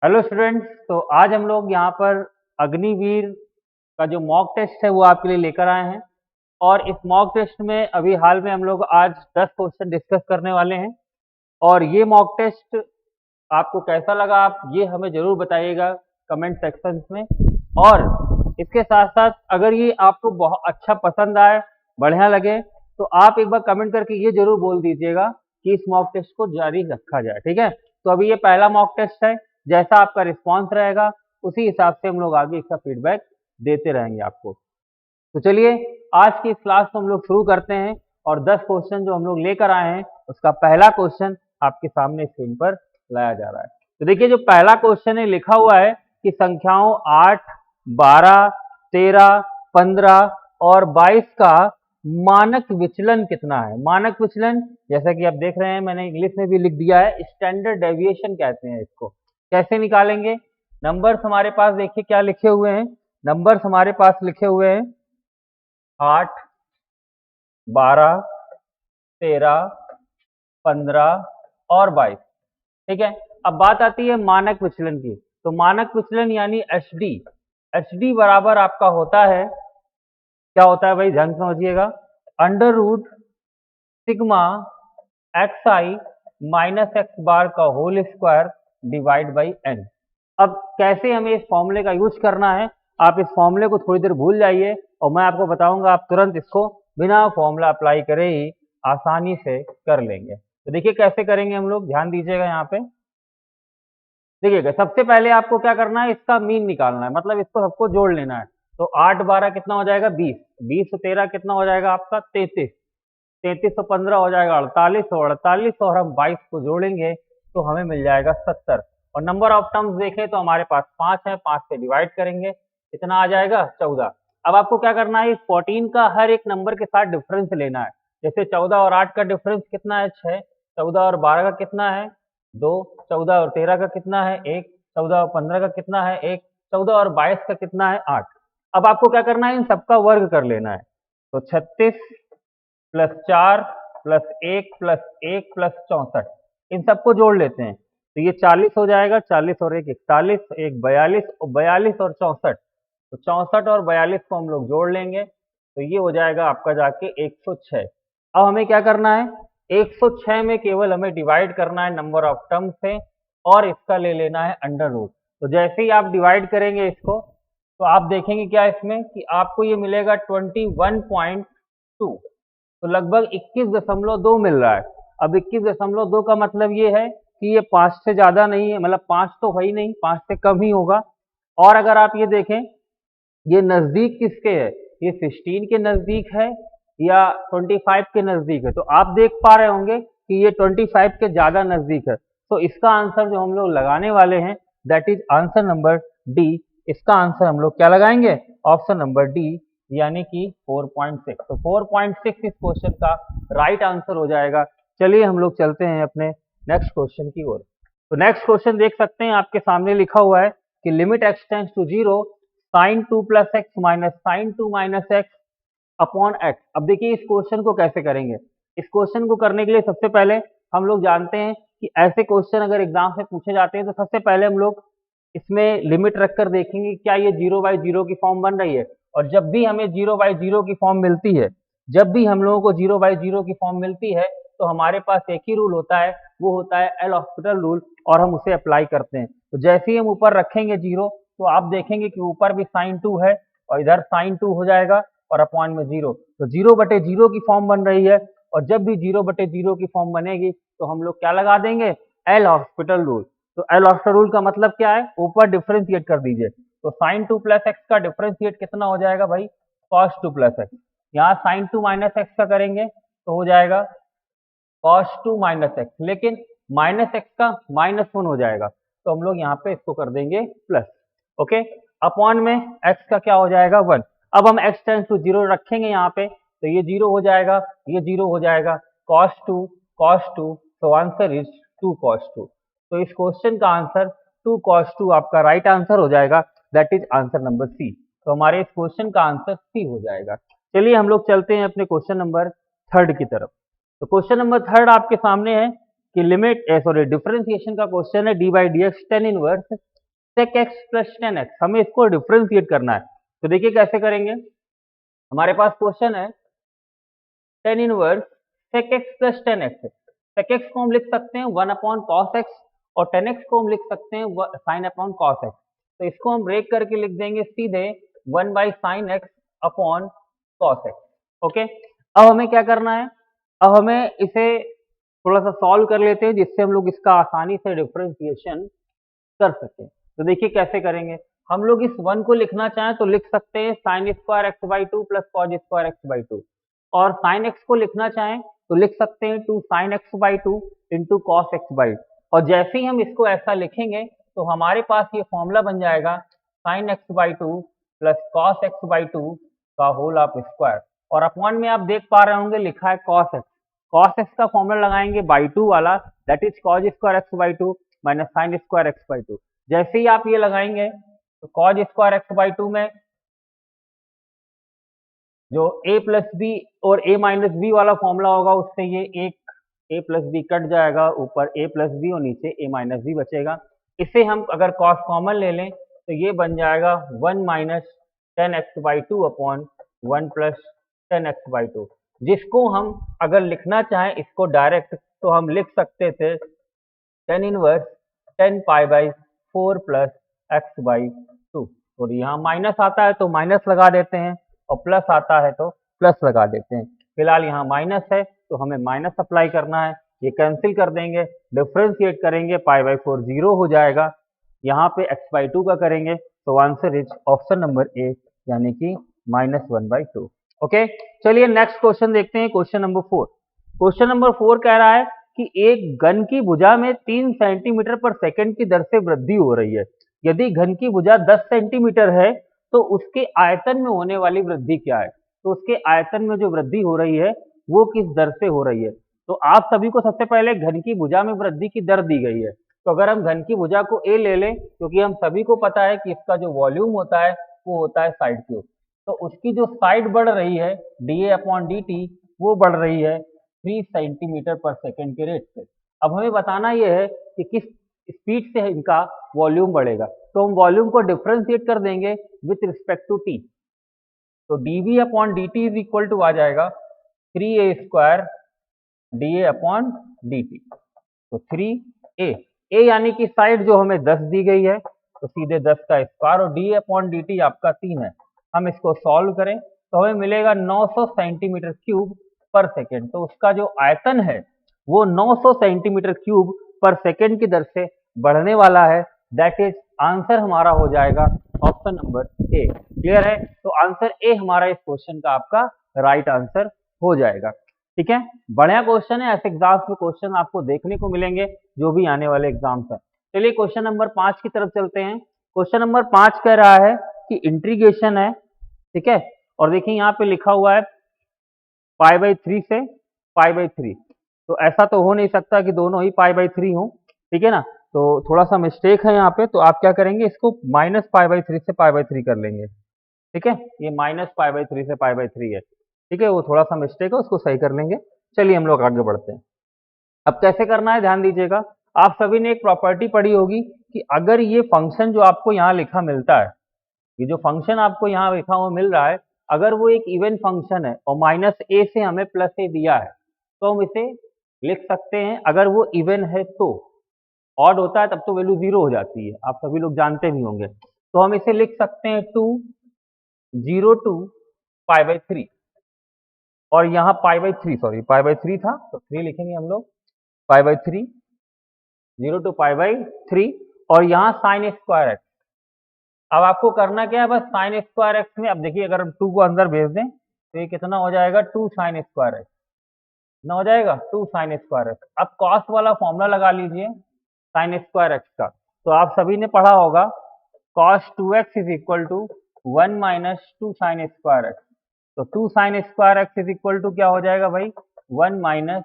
Hello students. तो आज हम लोग यहाँ पर अग्निवीर का जो मॉक टेस्ट है वो आपके लिए लेकर आए हैं। और इस मॉक टेस्ट में अभी हाल में हम लोग आज 10 क्वेश्चन डिस्कस करने वाले हैं। और ये मॉक टेस्ट आपको कैसा लगा आप ये हमें ज़रूर बताइएगा कमेंट सेक्शन में। और इसके साथ साथ अगर ये आपको बहुत अच्छा पसंद आए, बढ़िया लगे, तो आप एक बार कमेंट करके ये ज़रूर बोल दीजिएगा कि इस मॉक टेस्ट को जारी रखा जाए। ठीक है, तो अभी ये पहला मॉक टेस्ट है। जैसा आपका रिस्पॉन्स रहेगा उसी हिसाब से हम लोग आगे इसका फीडबैक देते रहेंगे आपको। तो चलिए आज की इस क्लास को हम लोग शुरू करते हैं। और 10 क्वेश्चन जो हम लोग लेकर आए हैं उसका पहला क्वेश्चन आपके सामने स्क्रीन पर लाया जा रहा है। तो देखिए जो पहला क्वेश्चन है लिखा हुआ है कि संख्याओं 8, 12, 13, 15 और 22 का मानक विचलन कितना है। मानक विचलन जैसा कि आप देख रहे हैं मैंने इंग्लिश में भी लिख दिया है, स्टैंडर्ड डेविएशन कहते हैं इसको। कैसे निकालेंगे? नंबर्स हमारे पास देखिए क्या लिखे हुए हैं। नंबर्स हमारे पास लिखे हुए हैं 8, 12, 13, 15 और 22। ठीक है, अब बात आती है मानक विचलन की। तो मानक विचलन यानी एच डी। एच डी बराबर आपका होता है, क्या होता है भाई ध्यान समझिएगा, under root sigma X I minus X bar का whole square divide by N. अब कैसे हमें इस फॉर्मूले का यूज करना है, आप इस फॉर्मूले को थोड़ी देर भूल जाइए और मैं आपको बताऊंगा, आप तुरंत इसको बिना फॉर्मूला अप्लाई करे ही आसानी से कर लेंगे। तो देखिए कैसे करेंगे हम लोग, ध्यान दीजिएगा यहाँ पे। देखिएगा सबसे पहले आपको क्या करना है, इसका मीन निकालना है, मतलब इसको सबको जोड़ लेना है। तो 8 12 कितना हो जाएगा 20, 20 और 13 कितना हो जाएगा आपका 33, 33 और 15 हो जाएगा 48, और 48 और हम 22 को जोड़ेंगे तो हमें मिल जाएगा 70। और नंबर ऑफ टर्म्स देखें तो हमारे पास 5 है, 5 से डिवाइड करेंगे कितना आ जाएगा 14। अब आपको क्या करना है, इस 14 का हर एक नंबर के साथ डिफरेंस लेना है। जैसे 14 और 8 का डिफरेंस कितना है 6, 14 और 12 का कितना है 2, 14 और 13 का कितना है 1, 14 और 15 का कितना है 1, 14 और 22 का कितना है 8। अब आपको क्या करना है, इन सबका वर्ग कर लेना है। तो 36 प्लस 4 प्लस 1 प्लस 1 प्लस 64, इन सबको जोड़ लेते हैं तो ये 40 हो जाएगा। 40 और 1 41, 1 42 और 42 और 64, तो 64 और 42 को हम लोग जोड़ लेंगे तो ये हो जाएगा आपका जाके 106। अब हमें क्या करना है, 106 में केवल हमें डिवाइड करना है नंबर ऑफ टर्म से और इसका ले लेना है अंडर रूट। तो जैसे ही आप डिवाइड करेंगे इसको तो आप देखेंगे क्या इसमें कि आपको ये मिलेगा 21.2, तो लगभग 21.2 मिल रहा है। अब 21.2 का मतलब ये है कि ये 5 से ज्यादा नहीं है, मतलब 5 तो है ही नहीं, 5 से कम ही होगा। और अगर आप ये देखें ये नजदीक किसके है, ये 16 के नजदीक है या 25 के नजदीक है। तो आप देख पा रहे होंगे कि ये 25 के ज्यादा नजदीक है। तो इसका आंसर जो हम लोग लगाने वाले हैं that is answer number D. इसका आंसर हम लोग क्या लगाएंगे, ऑप्शन नंबर डी यानी कि 4.6। तो 4.6 इस क्वेश्चन का राइट आंसर हो जाएगा। चलिए हम लोग चलते हैं अपने नेक्स्ट क्वेश्चन की ओर। तो नेक्स्ट क्वेश्चन देख सकते हैं आपके सामने लिखा हुआ है कि limit X tends to 0 sine 2 plus X minus sine 2 minus X upon X. अब देखिए इस क्वेश्चन को कैसे करेंगे। इस क्वेश्चन को करने के लिए सबसे पहले हम लोग जानते हैं कि ऐसे क्वेश्चन अगर एग्जाम से पूछे जाते हैं तो सबसे पहले हम लोग इसमें लिमिट रखकर देखेंगे क्या ये 0/0 की फॉर्म बन रही है। और जब भी हमें 0/0 की फॉर्म मिलती है, जब भी हम लोगों को 0/0 की फॉर्म मिलती है तो हमारे पास एक ही रूल होता है, वो होता है एल हॉस्पिटल रूल, और हम उसे अप्लाई करते हैं। तो जैसे ही हम ऊपर रखेंगे 0 तो आप देखेंगे कि ऊपर भी साइन 2 है और इधर साइन 2 हो जाएगा और अपॉन में 0, तो 0/0 की फॉर्म बन रही है। और जब भी 0/0 की फॉर्म बनेगी तो हम लोग क्या लगा देंगे, एल हॉस्पिटल रूल। तो एल हॉस्पिटल रूल का मतलब क्या है, ऊपर डिफरेंशिएट कर दीजिए। तो साइन 2 प्लस एक्स का डिफरेंशिएट कितना हो जाएगा भाई, कॉस 2 प्लस एक्स। यहाँ साइन 2 माइनस एक्स का करेंगे तो हो जाएगा कॉस 2 माइनस एक्स, लेकिन माइनस एक्स का -1 हो जाएगा तो हम लोग यहाँ पे इसको कर देंगे प्लस। ओके, अपॉन में एक्स का क्या हो जाएगा 1। अब हम एक्स टेंस टू 0 रखेंगे यहाँ पे तो ये 0 हो जाएगा, ये 0 हो जाएगा, cos 2 cos 2, तो आंसर इज 2 cos 2। तो इस क्वेश्चन का आंसर 2 cos 2 आपका राइट आंसर हो जाएगा, that is answer number C. तो हमारे इस क्वेश्चन का आंसर सी हो जाएगा। चलिए हम लोग चलते हैं अपने क्वेश्चन नंबर 3 की तरफ। तो क्वेश्चन नंबर 3 आपके सामने है कि लिमिट डिफरेंशिएशन का क्वेश्चन है D by D x tan inverse sec x plus 10x, हमें इसको डिफ्रेंशिएट करना है। तो देखिए कैसे करेंगे। हमारे पास क्वेश्चन है tan inverse sec x plus 10x। sec x को हम लिख सकते हैं 1 अपॉन cos x और tan x को हम लिख सकते हैं sin अपॉन cos x। तो इसको हम ब्रेक करके लिख देंगे सीधे 1 by sine x upon cos x. Okay, अब हमें क्या करना है, अब हमें इसे थोड़ा सा सॉल्व कर लेते हैं जिससे हम लोग इसका आसानी से डिफरेंशिएशन कर सकें। तो देखिए कैसे करेंगे। हम लोग इस 1 को लिखना चाहें तो लिख सकते हैं sign square x by two plus cos square x by two, और साइन एक्स को लिखना चाहें तो लिख सकते हैं 2 sine x by two into cos x by. और जैसे ही हम इसको ऐसा लिखेंगे तो हमारे पास ये फॉर्मूला बन जाएगा sine x by two plus cos x by two का होल ऑफ स्क्वायर, और अपॉन में आप देख पा रहे होंगे लिखा है कॉस एक्स। कॉस एक्स का फॉर्मूला लगाएंगे बाई टू वाला, that is cause square x by two minus sign square x by two. जैसे ही आप ये लगाएंगे तो cause square x by two में जो a प्लस बी और a माइनस बी वाला फॉर्मूला होगा उससे ये एक a प्लस बी कट जाएगा, ऊपर a प्लस बी और नीचे a माइनस बी बचेगा। इसे हम अगर कॉस कॉमन ले लें तो ये बन जाएगा 1 minus ten x by two upon 1 plus ten x by two, जिसको हम अगर लिखना चाहें इसको डायरेक्ट तो हम लिख सकते थे tan inverse 10 pi by 4 plus x by two. और यहाँ माइनस आता है तो माइनस लगा देते हैं और प्लस आता है तो प्लस लगा देते हैं। फिलहाल यहाँ माइनस है तो हमें माइनस अप्लाई करना है, ये कैंसिल कर देंगे, डिफ्रेंशिएट करेंगे, पाई बाई 4 जीरो हो जाएगा। यहाँ पे एक्स बाई टू का करेंगे तो answer is option number A, यानी कि माइनस 1/2। ओके, चलिए नेक्स्ट क्वेश्चन देखते हैं, क्वेश्चन नंबर 4। क्वेश्चन नंबर 4 कह रहा है कि एक घन की भुजा में 3 सेंटीमीटर पर सेकंड की दर से वृद्धि हो रही है। यदि घन की भुजा 10 सेंटीमीटर है तो उसके आयतन में होने वाली वृद्धि क्या है। तो उसके आयतन में जो वृद्धि हो रही है वो किस दर से हो रही है। तो आप सभी को सबसे पहले घन की भुजा में वृद्धि की दर दी गई है। तो अगर हम घन की भुजा को ए ले लें, क्योंकि हम सभी को पता है कि इसका जो वॉल्यूम होता है वो होता है साइड क्यूब, तो उसकी जो साइड बढ़ रही है D A upon D T वो बढ़ रही है 3 सेंटीमीटर पर सेकेंड के रेट से। अब हमें बताना यह है कि किस स्पीड से इनका वॉल्यूम बढ़ेगा। तो हम वॉल्यूम को डिफ्रेंशिएट कर देंगे विथ रिस्पेक्ट टू टी। तो D V upon D T is equal to आ जाएगा 3a square D A upon D T. तो 3a, a यानी कि साइड जो हमें 10 दी गई है तो सीधे 10 का स्क्वायर, और डी अपॉन डी टी आपका 3 है। हम इसको सॉल्व करें तो हमें मिलेगा 900 सेंटीमीटर क्यूब पर सेकेंड। तो उसका जो आयतन है वो 900 सेंटीमीटर क्यूब पर सेकेंड की दर से बढ़ने वाला है। दैट इज आंसर हमारा हो जाएगा ऑप्शन नंबर ए। क्लियर है, तो आंसर ए हमारा इस क्वेश्चन का आपका राइट आंसर हो जाएगा। ठीक है, बढ़िया क्वेश्चन है, ऐसे एग्जाम्स में क्वेश्चन आपको देखने को मिलेंगे जो भी आने वाले एग्जाम्स हैं। चलिए क्वेश्चन नंबर 5 की तरफ चलते हैं। क्वेश्चन नंबर 5 कह रहा है कि इंटीग्रेशन है, ठीक है, और देखिए यहाँ पे लिखा हुआ है पाई बाई 3 से पाई बाई 3। तो ऐसा तो हो नहीं सकता कि दोनों ही पाई बाई 3 हो, ठीक है ना, तो थोड़ा सा मिस्टेक है यहाँ पे। तो आप क्या करेंगे, इसको माइनस पाई बाई 3 से पाई बाई 3 कर लेंगे। ठीक है, ये माइनस पाई बाई 3 से पाई बाई 3 है, ठीक है, वो थोड़ा सा मिस्टेक है, उसको सही कर लेंगे। चलिए हम लोग आगे बढ़ते हैं। अब कैसे करना है ध्यान दीजिएगा। आप सभी ने एक प्रॉपर्टी पढ़ी होगी कि अगर ये फंक्शन जो आपको यहाँ लिखा मिलता है, ये जो फंक्शन आपको यहाँ लिखा हुआ मिल रहा है, अगर वो एक इवन फंक्शन है और माइनस ए से हमें प्लस ए दिया है तो हम इसे लिख सकते हैं, अगर वो इवन है तो। ऑड होता है तब तो वैल्यू 0 हो जाती है, आप सभी लोग जानते भी होंगे। तो हम इसे लिख सकते हैं 2 0 टू पाई बाई 3, और यहाँ pi by 3, sorry pi by 3 था तो 3 लिखेंगे हम लोग, pi by 3 0 to pi by 3, और यहाँ साइन स्क्वायर एक्स। अब आपको करना क्या है, बस साइन स्क्वायर एक्स में, अब देखिए अगर हम 2 को अंदर भेज दें तो ये कितना हो जाएगा 2 साइन स्क्वायर एक्स, कितना हो जाएगा 2 साइन स्क्वायर एक्स। अब कॉस वाला फॉर्मूला लगा लीजिए साइन स्क्वायर एक्स का। तो आप सभी ने पढ़ा होगा cos 2x is equal to 1 minus 2 sine square X. तो 2 sine square X is equal to क्या हो जाएगा भाई, 1 माइनस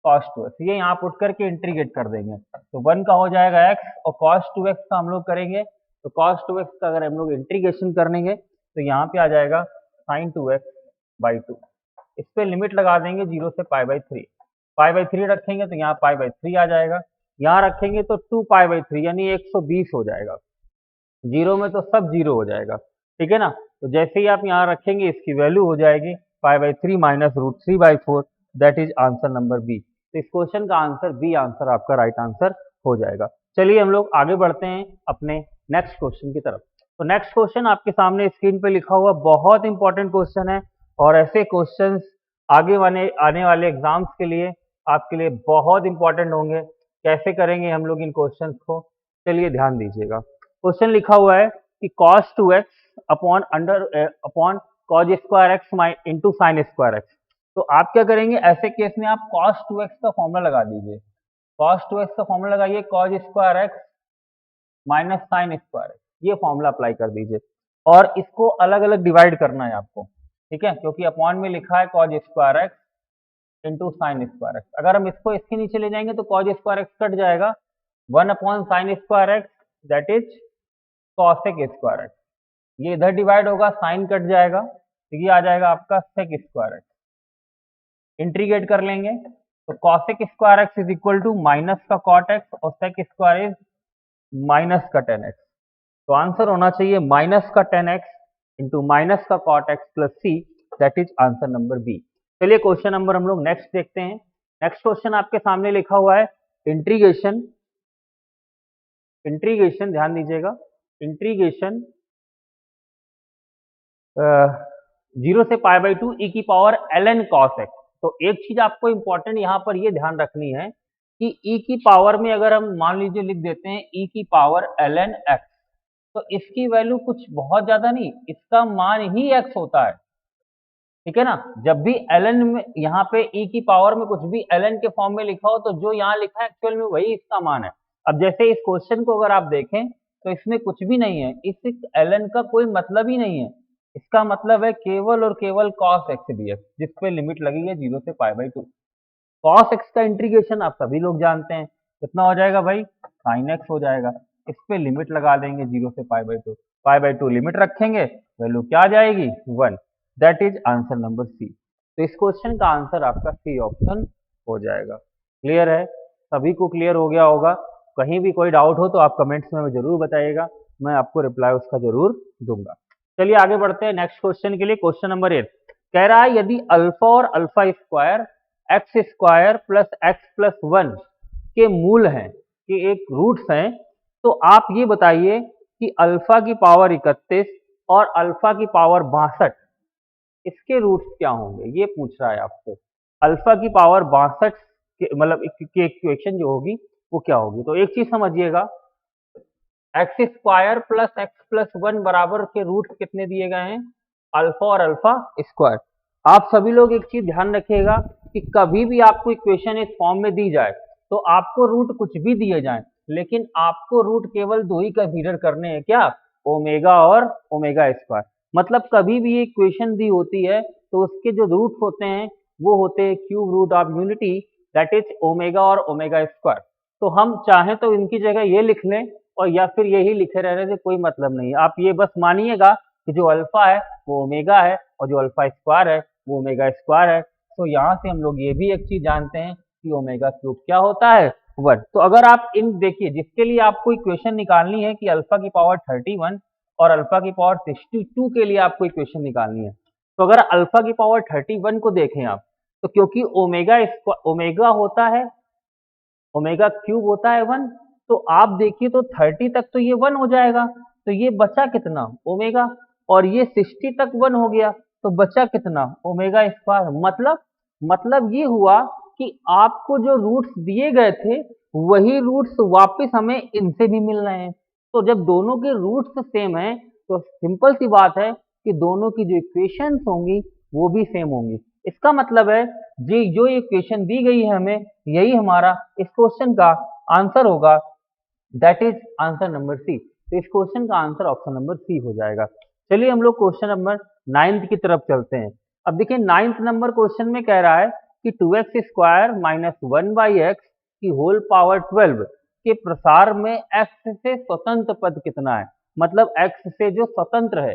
कॉस 2x। ये यहाँ पुट करके इंटीग्रेट कर देंगे तो 1 का हो जाएगा x, और कॉस 2x का हम लोग करेंगे तो कॉस 2x का अगर हम लोग इंटीग्रेशन करेंगे तो यहाँ पे आ जाएगा साइन 2x/2। इस पे लिमिट लगा देंगे 0 से पाई बाई 3। पाई बाई 3 रखेंगे तो यहाँ पाई बाई 3 आ जाएगा, यहाँ रखेंगे तो 2 पाई बाई 3 यानी 120 हो जाएगा। जीरो में तो सब जीरो हो जाएगा, ठीक है ना। तो जैसे ही आप यहाँ रखेंगे इसकी वैल्यू हो जाएगी पाई/3 minus root 3/4, that is answer number B. तो इस क्वेश्चन का आंसर बी आंसर आपका राइट आंसर हो जाएगा। चलिए हम लोग आगे बढ़ते हैं अपने नेक्स्ट क्वेश्चन की तरफ। तो नेक्स्ट क्वेश्चन आपके सामने स्क्रीन पे लिखा हुआ बहुत इंपॉर्टेंट क्वेश्चन है, और ऐसे क्वेश्चंस आगे आने वाले एग्जाम्स के लिए आपके लिए बहुत इंपॉर्टेंट होंगे। कैसे करेंगे हम लोग इन क्वेश्चंस को, चलिए ध्यान दीजिएगा। क्वेश्चन लिखा हुआ है कि cos 2x upon cos square x into sine square X. तो आप क्या करेंगे, ऐसे केस में आप cos 2x का फॉर्मूला लगा दीजिए। cos 2x का फॉर्मूला लगाइए, cos square x minus sign square x, ये फॉर्मूला अप्लाई कर दीजिए। और इसको अलग अलग डिवाइड करना है आपको, ठीक है, क्योंकि अपॉन में लिखा है cos square x into sine square x. अगर हम इसको इसके नीचे ले जाएंगे तो cos स्क्वायर एक्स कट जाएगा, 1 upon sine square x that is cosec square x. ये इधर डिवाइड होगा, साइन कट जाएगा, तो ये आ जाएगा आपका सेक स्क्वायर एक्स। इंटीग्रेट कर लेंगे तो cosec square X is equal to minus का कॉट एक्स और सेक स्क्वायर इज माइनस का टेन एक्स। तो आंसर होना चाहिए माइनस का टेन एक्स इंटू माइनस का cot X plus C, that is answer number B. चलिए क्वेश्चन नंबर हम लोग नेक्स्ट देखते हैं। नेक्स्ट क्वेश्चन आपके सामने लिखा हुआ है इंटीग्रेशन, इंटीग्रेशन ध्यान दीजिएगा, इंटीग्रेशन 0 से π/2 e की पावर ln cos x। तो एक चीज आपको इंपॉर्टेंट यहाँ पर ये ध्यान रखनी है कि e की पावर में अगर हम मान लीजिए लिख देते हैं e की पावर ln x, तो इसकी वैल्यू कुछ बहुत ज्यादा नहीं, इसका मान ही x होता है, ठीक है ना। जब भी ln में यहाँ पे e की पावर में कुछ भी ln के फॉर्म में लिखा हो तो जो यहाँ लिखा है एक्चुअल में वही इसका मान है। अब जैसे इस क्वेश्चन को अगर आप देखें तो इसमें कुछ भी नहीं है, इस ln का कोई मतलब ही नहीं है। इसका मतलब है केवल और केवल cos x dx, जिसपे लिमिट लगी है 0 से π/2। cos x का इंटीग्रेशन आप सभी लोग जानते हैं, कितना हो जाएगा भाई, sin x हो जाएगा। इस पे लिमिट लगा देंगे 0 से π/2, π/2 लिमिट रखेंगे, वैल्यू क्या आ जाएगी 1, that is answer number C. तो इस क्वेश्चन का आंसर आपका सी ऑप्शन हो जाएगा। क्लियर है, सभी को क्लियर हो गया होगा। कहीं भी कोई डाउट हो तो आप कमेंट्स में जरूर बताइएगा, मैं आपको रिप्लाई उसका जरूर दूंगा। चलिए आगे बढ़ते हैं नेक्स्ट क्वेश्चन के लिए। क्वेश्चन नंबर 8 कह रहा है यदि अल्फा और alpha square x square plus x plus 1 के मूल हैं, कि एक रूट्स हैं, तो आप ये बताइए कि अल्फा की पावर 31 और अल्फा की पावर 62 इसके रूट्स क्या होंगे, ये पूछ रहा है आपसे। अल्फा की पावर 62 मतलब की इक्वेशन जो होगी वो क्या होगी। तो एक चीज समझिएगा, x square plus x plus 1 बराबर के रूट कितने दिए गए हैं, अल्फा और अल्फा स्क्वायर। आप सभी लोग एक चीज ध्यान रखिएगा कि कभी भी आपको इक्वेशन इस फॉर्म में दी जाए तो आपको रूट कुछ भी दिए जाए, लेकिन आपको रूट केवल दो ही कंसीडर करने हैं, क्या, ओमेगा और ओमेगा स्क्वायर। मतलब कभी भी ये इक्वेशन दी होती है तो उसके जो रूट्स होते हैं वो होते हैं cube root of unity, that is omega और ओमेगा स्क्वायर। तो हम चाहें तो इनकी जगह ये लिख लें और या फिर यही लिखे रहने से कोई मतलब नहीं है। आप ये बस मानिएगा कि जो अल्फा है वो ओमेगा है और जो अल्फा स्क्वायर है वो ओमेगा स्क्वायर है। तो यहाँ से हम लोग ये भी एक चीज जानते हैं कि ओमेगा क्यूब क्या होता है, 1। तो अगर आप इन देखिए, जिसके लिए आपको इक्वेशन निकालनी है कि अल्फा की पावर 31 और अल्फा की पावर 62 के लिए आपको इक्वेशन निकालनी है, तो अगर अल्फा की पावर 31 को देखें आप, तो क्योंकि ओमेगा होता है, ओमेगा क्यूब होता है 1, तो आप देखिए तो 30 तक तो ये 1 हो जाएगा, तो ये बचा कितना, ओमेगा। और ये 60 तक 1 हो गया तो बचा कितना, ओमेगा स्क्वायर। मतलब ये हुआ कि आपको जो रूट्स दिए गए थे वही रूट्स वापस हमें इनसे भी मिल रहे हैं। तो जब दोनों के रूट्स सेम हैं तो सिंपल सी बात है कि दोनों की जो इक्वेशंस होंगी वो भी सेम होंगी। इसका मतलब है जी जो इक्वेशन दी गई है हमें, यही हमारा इस क्वेश्चन का आंसर होगा, that is answer number C. तो इस क्वेश्चन का आंसर ऑप्शन नंबर सी हो जाएगा। चलिए हम लोग क्वेश्चन नंबर 9 की तरफ चलते हैं। अब देखिए 9th नंबर क्वेश्चन में कह रहा है कि 2x स्क्वायर माइनस 1/x की होल पावर 12 के प्रसार में x से स्वतंत्र पद कितना है। मतलब x से जो स्वतंत्र है,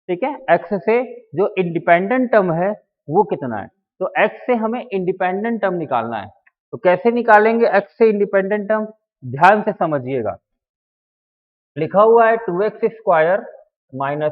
ठीक है, x से जो इंडिपेंडेंट टर्म है वो कितना है। तो x से हमें इंडिपेंडेंट टर्म निकालना है। तो कैसे निकालेंगे x से इंडिपेंडेंट टर्म, ध्यान से समझिएगा। लिखा हुआ है 2x स्क्वायर माइनस